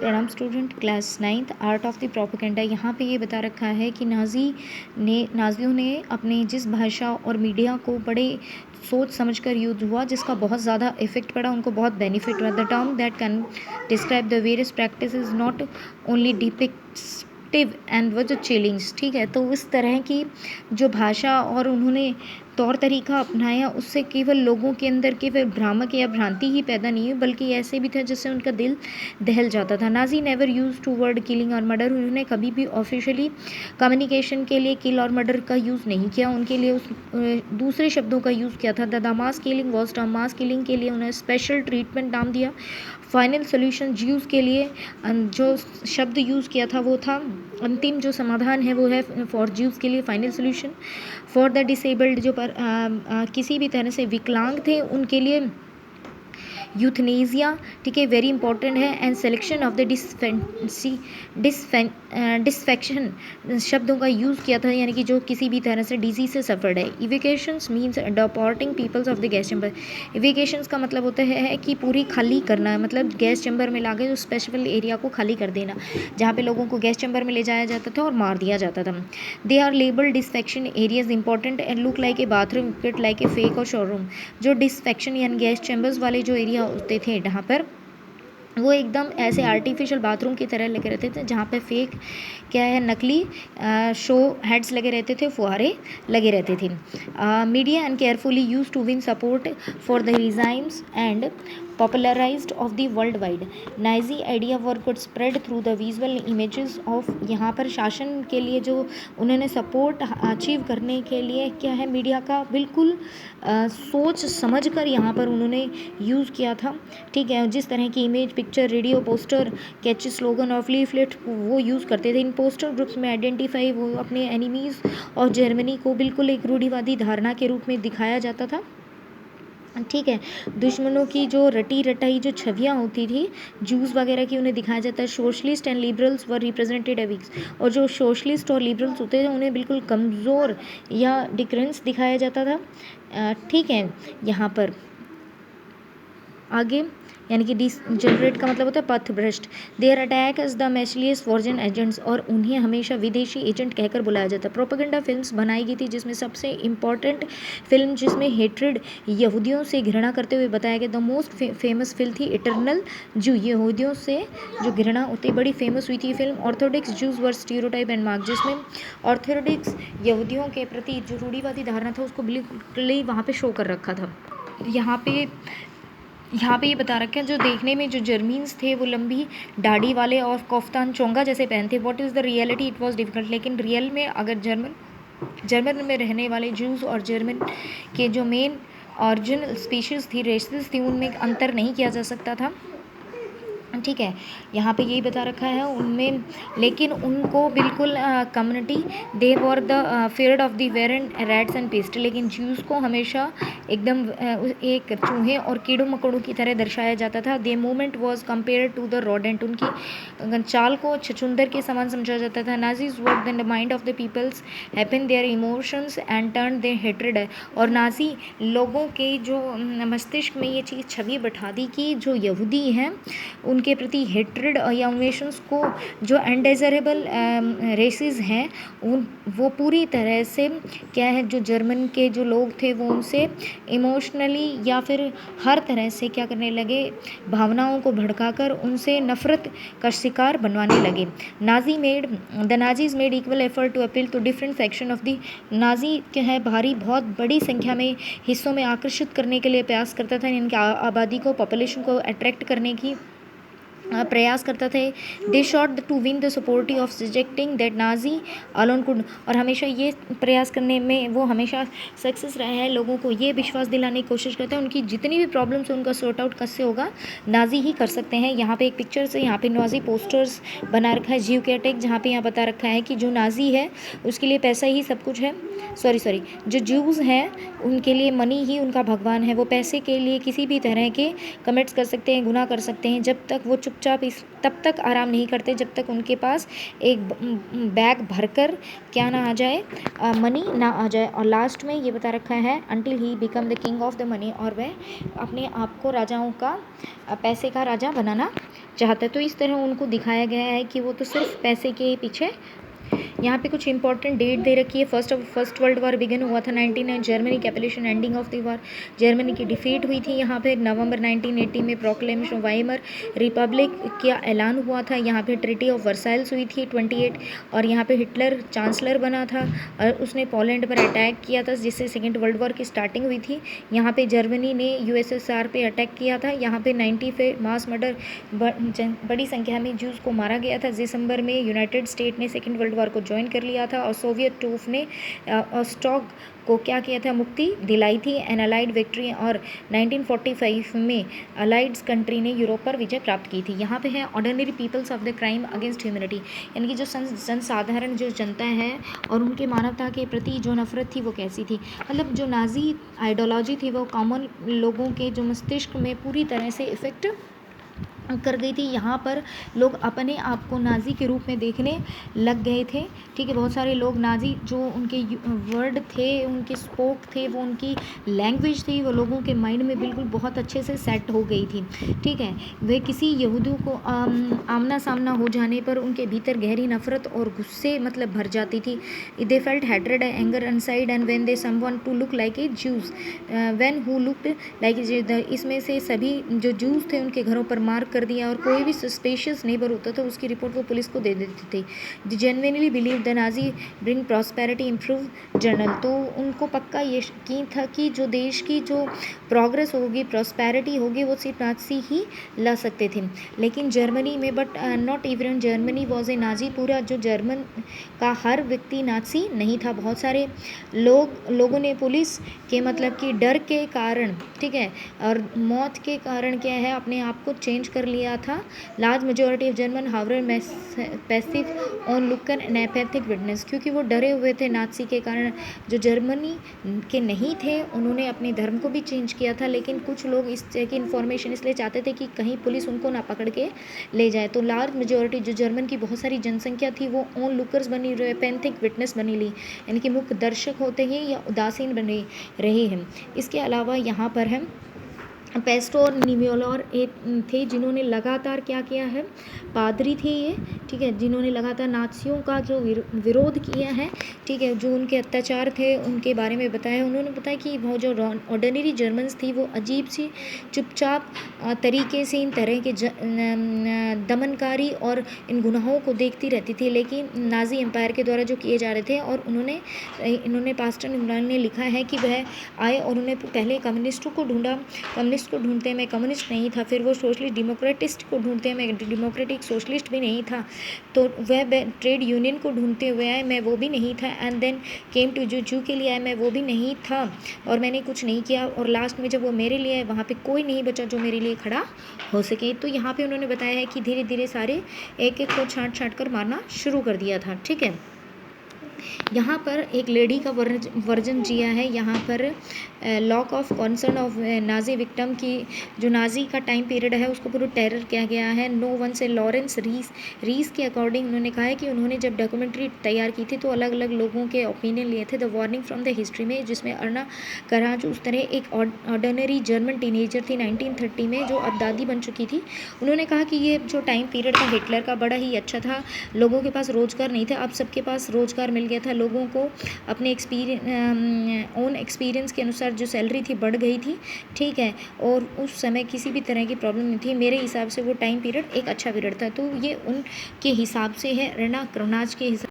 प्रणाम student, class 9th art of the propaganda. यहाँ पे ये बता रखा है कि नाजियों ने अपने जिस भाषा और मीडिया को बड़े सोच समझकर यूज हुआ, जिसका बहुत ज़्यादा इफेक्ट पड़ा, उनको बहुत बेनिफिट हुआ। The term that can describe the various practice is not only depictive and was challenge. ठीक है, तो इस तरह की जो भाषा और उन्होंने तौर तरीका अपनाया, उससे केवल लोगों के अंदर केवल भ्रामक या भ्रांति ही पैदा नहीं हुई, बल्कि ऐसे भी था जिससे उनका दिल दहल जाता था। Nazi never use to word killing और मर्डर। उन्होंने कभी भी ऑफिशियली कम्युनिकेशन के लिए किल और मर्डर का यूज़ नहीं किया, उनके लिए उस दूसरे शब्दों का यूज़ किया था। The mass killing was term, mass killing के लिए उन्हें स्पेशल ट्रीटमेंट नाम दिया। फाइनल सोल्यूशन ज्यूज़ के लिए जो शब्द यूज़ किया था वो था अंतिम जो समाधान है वो है फॉर ज्यूज़ के लिए final solution. For the disabled जो किसी भी तरह से विकलांग थे उनके लिए यूथनेजिया। ठीक है, वेरी इंपॉर्टेंट है। And selection of the disaffection शब्दों का यूज़ किया था, यानी कि जो किसी भी तरह से डिजीज से सफर्ड है। Evacuations means deporting peoples of the gas chamber. Evacuations का मतलब होता है कि पूरी खाली करना, मतलब गैस चैम्बर में लाके जो स्पेसिफिक एरिया को खाली कर देना, जहाँ पे लोगों को गैस चैम्बर में ले जाया जाता था और मार दिया जाता था। They are labelled disinfection areas important and look like a bathroom fit like a fake और शोरूम। जो डिसफेक्शन यानी गैस चैम्बर्स वाले जो एरिया होते थे जहाँ पर वो एकदम ऐसे आर्टिफिशियल बाथरूम की तरह लगे रहते थे, जहाँ पे फेक क्या है, नकली शो हेड्स लगे रहते थे, फुहारे लगे रहते थे। Media and carefully use to win support for the regimes and popularized of the worldwide. Nazi idea were could spread through the visual images of। यहाँ पर शासन के लिए जो उन्होंने सपोर्ट अचीव करने के लिए क्या है, मीडिया का बिल्कुल सोच समझ कर यहाँ पर उन्होंने यूज़ किया था। ठीक है, जिस तरह की इमेज, पिक्चर, रेडियो, पोस्टर, कैची, स्लोगन और लीफलेट वो यूज़ करते थे। इन पोस्टर ग्रुप्स में आइडेंटिफाई वो अपने एनिमीज़ और जर्मनी को बिल्कुल एक रूढ़िवादी धारणा के रूप में दिखाया जाता था। ठीक है, दुश्मनों की जो रटी रटाई जो छवियाँ होती थी जूस वगैरह की, उन्हें दिखाया जाता है। Socialist and liberals were represented weeks. और जो सोशलिस्ट और लिबरल्स होते थे उन्हें बिल्कुल कमज़ोर या डिक्रेंस दिखाया जाता था। ठीक है, यहाँ पर आगे यानी कि डिसजनरेट का मतलब होता है पथ भ्रष्ट। They're attack as the malicious foreign agents. और उन्हें हमेशा विदेशी एजेंट कहकर बुलाया जाता है। प्रोपेगेंडा फिल्म्स बनाई गई थी, जिसमें सबसे इम्पॉर्टेंट फिल्म जिसमें हेट्रेड, यहूदियों से घृणा करते हुए बताया गया। द मोस्ट फेमस फिल्म थी इटर्नल जू। यहूदियों से जो घृणा होती बड़ी फेमस हुई थी film. Orthodox Jews were stereotype and mark, जिसमें ऑर्थोडॉक्स यहूदियों के प्रति जो रूढ़िवादी धारणा था उसको बिल्कुल वहाँ पे शो कर रखा था। यहाँ पे ये बता रखा है जो देखने में जो जर्मीन्स थे वो लंबी दाढ़ी वाले और कफ्तान चोंगा जैसे पहनते। What is the reality, it was difficult. लेकिन रियल में अगर जर्मन में रहने वाले जूस और जर्मन के जो मेन ओरिजिनल स्पीशीज़ थी, रेसेस थी, उनमें अंतर नहीं किया जा सकता था। ठीक है, यहाँ पे यही बता रखा है उनमें, लेकिन उनको बिल्कुल community they were the feared of the vermin rats and pests. लेकिन ज्यूज़ को हमेशा एकदम एक चूहे और कीड़ों मकोड़ों की तरह दर्शाया जाता था। Their movement was compare to the rodent. उनकी चाल को छछूंदर के समान समझा जाता था। Nazis work the mind of the peoples happen their emotions and turn their hatred. और नाजी लोगों के जो मस्तिष्क में ये चीज़ छवि बैठा दी कि जो यहूदी हैं उनके प्रति हेट्रेड या इमोशंस को, जो अनडिज़ायरेबल रेसेस हैं वो पूरी तरह से क्या है, जो जर्मन के जो लोग थे वो उनसे इमोशनली या फिर हर तरह से क्या करने लगे, भावनाओं को भड़काकर उनसे नफ़रत का शिकार बनवाने लगे। The Nazis made equal effort to appeal to different section of the. Nazi क्या है, बहुत बड़ी संख्या में हिस्सों में आकर्षित करने के लिए प्रयास करता था, इनकी आबादी को, पॉपुलेशन को अट्रैक्ट करने की प्रयास करता थे। They sought to win the support of suggesting that Nazi alone could. और हमेशा ये प्रयास करने में वो हमेशा सक्सेस रहा है, लोगों को ये विश्वास दिलाने की कोशिश करता है उनकी जितनी भी प्रॉब्लम्स है उनका सॉर्ट आउट कैसे होगा, नाजी ही कर सकते हैं। यहाँ पे एक पिक्चर से यहाँ पे नाजी पोस्टर्स बना रखा है, जीव के अटैक, जहाँ पे यहाँ बता रखा है कि जो नाजी है उसके लिए पैसा ही सब कुछ है। सॉरी जो ज्यूज़ हैं उनके लिए मनी ही उनका भगवान है। वो पैसे के लिए किसी भी तरह के कमेंट्स कर सकते हैं, गुनाह कर सकते हैं, जब तक वो चुपचाप तब तक आराम नहीं करते जब तक उनके पास एक बैग भरकर क्या ना आ जाए, मनी ना आ जाए। और लास्ट में ये बता रखा है until he become the king of the money. और वह अपने आप को राजाओं का, पैसे का राजा बनाना चाहता है। तो इस तरह उनको दिखाया गया है कि वो तो सिर्फ पैसे के पीछे। यहाँ पे कुछ इंपॉर्टेंट डेट दे रखी है। फर्स्ट वर्ल्ड वॉर बिगिन हुआ था 1909, Germany capitulation, ending of the war, Germany की डिफीट हुई थी। यहाँ पे नवंबर 1980 में प्रोक्लेमेशन ऑफ वाइमर रिपब्लिक का ऐलान हुआ था। यहाँ पे ट्रिटी ऑफ वर्साइल्स हुई थी 28, और यहाँ पे हिटलर चांसलर बना था और उसने पोलैंड पर अटैक किया था, जिससे सेकेंड वर्ल्ड वॉर की स्टार्टिंग हुई थी। यहाँ पे जर्मनी ने यूएसएसआर पे अटैक किया था। यहाँ पे 90 पे मास मर्डर, बड़ी संख्या में जूस को मारा गया था। दिसंबर में यूनाइटेड स्टेट ने सेकेंड वर्ल्ड वॉर को ज्वाइन कर लिया था और सोवियत ट्रूप ने स्टॉक को क्या किया था, मुक्ति दिलाई थी, एन अलाइड विक्ट्री। और 1945 में अलाइड्स कंट्री ने यूरोप पर विजय प्राप्त की थी। यहाँ पे है ordinary peoples of the crime against humanity, यानी कि जो जनसाधारण जो जनता है और उनके मानवता के प्रति जो नफरत थी वो कैसी थी। मतलब जो नाजी आइडियोलॉजी थी वो कॉमन लोगों के जो मस्तिष्क में पूरी तरह से इफेक्ट कर गई थी। यहाँ पर लोग अपने आप को नाजी के रूप में देखने लग गए थे। ठीक है, बहुत सारे लोग नाजी जो उनके वर्ड थे, उनके स्पोक थे, वो उनकी लैंग्वेज थी, वो लोगों के माइंड में बिल्कुल बहुत अच्छे से सेट हो गई थी। ठीक है, वे किसी यहूदियों को आमना सामना हो जाने पर उनके भीतर गहरी नफरत और गुस्से मतलब भर जाती थी। They felt hatred anger inside and when they someone to look like a Jews when who looked like. इसमें से सभी जो जूस थे उनके घरों पर मार कर दिया, और कोई भी सस्पेशियस नेबर होता था उसकी रिपोर्ट वो पुलिस को दे देती थी। The genuinely believe the Nazi bring prosperity improve journal. तो उनको पक्का ये यकीन था कि जो देश की जो प्रोग्रेस होगी, प्रॉस्पेरिटी होगी, वो सिर्फ नाजी ही ला सकते थे। लेकिन जर्मनी में but not even Germany was a Nazi. पूरा जो जर्मन का हर व्यक्ति नाजी नहीं था। बहुत सारे लोगों ने पुलिस के मतलब कि डर के कारण, ठीक है, और मौत के कारण क्या है, अपने आप को चेंज कर लिया था। Large majority of German however passive onlooker and apathetic witness, क्योंकि वो डरे हुए थे नाजी के कारण। जो जर्मनी के नहीं थे उन्होंने अपने धर्म को भी चेंज किया था, लेकिन कुछ लोग इस तरह की इन्फॉर्मेशन इसलिए चाहते थे कि कहीं पुलिस उनको ना पकड़ के ले जाए। तो लार्ज मेजोरिटी जो जर्मन की बहुत सारी जनसंख्या थी वो ऑन लुकर्स बनी रहे, एपैथिक विटनेस बनी ली, यानी कि मुख्य दर्शक होते हैं या उदासीन बने रहे हैं। इसके अलावा यहाँ पर है पेस्टो और निम्योलर थे जिन्होंने लगातार क्या किया है, पादरी थे ये, ठीक है, जिन्होंने लगातार नाजियों का जो विरोध किया है। ठीक है, जो उनके अत्याचार थे उनके बारे में बताया। उन्होंने बताया कि वो जो ऑर्डिनरी जर्मन्स थी वो अजीब सी चुपचाप तरीके से इन तरह के दमनकारी और इन गुनाहों को देखती रहती थी, लेकिन नाजी एम्पायर के द्वारा जो किए जा रहे थे। और इन्होंने पास्टर इमरान ने लिखा है कि वह आए और उन्हें पहले कम्युनिस्टों को ढूंढा, कम्युनिस्ट को ढूंढते मैं कम्युनिस्ट नहीं था, फिर वो सोशलिस्ट डेमोक्रेटिस्ट को ढूंढते मैं डेमोक्रेटिक सोशलिस्ट भी नहीं था, तो वह ट्रेड यूनियन को ढूंढते हुए आए, मैं वो भी नहीं था, एंड देन केम टू जू के लिए आए, मैं वो भी नहीं था, और मैंने कुछ नहीं किया, और लास्ट में जब वो मेरे लिए आए वहाँ पे कोई नहीं बचा जो मेरे लिए खड़ा हो सके। तो यहाँ पे उन्होंने बताया है कि धीरे धीरे सारे एक एक को छांट छांट कर मारना शुरू कर दिया था। ठीक है, यहाँ पर एक लेडी का वर्जन जिया है। यहाँ पर lock of concern of Nazi victim की जो नाजी का टाइम पीरियड है उसको पूरा टेरर किया गया है। नो वन से लॉरेंस रीस के अकॉर्डिंग उन्होंने कहा है कि उन्होंने जब डॉक्यूमेंट्री तैयार की थी तो अलग अलग लोगों के ओपिनियन लिए थे। The warning from the history में, जिसमें अर्ना कराज उस तरह एक ऑर्डिनरी जर्मन टीनेजर थी 1930 में जो अब दादी बन चुकी थी। उन्होंने कहा कि ये जो टाइम पीरियड था हिटलर का बड़ा ही अच्छा था, लोगों के पास रोज़गार नहीं था, अब सबके पास रोज़गार मिल गया था, लोगों को अपने ओन एक्सपीरियंस के अनुसार जो सैलरी थी बढ़ गई थी। ठीक है, और उस समय किसी भी तरह की प्रॉब्लम नहीं थी। मेरे हिसाब से वो टाइम पीरियड एक अच्छा पीरियड था। तो ये उनके हिसाब से है, अर्ना कराज के हिसाब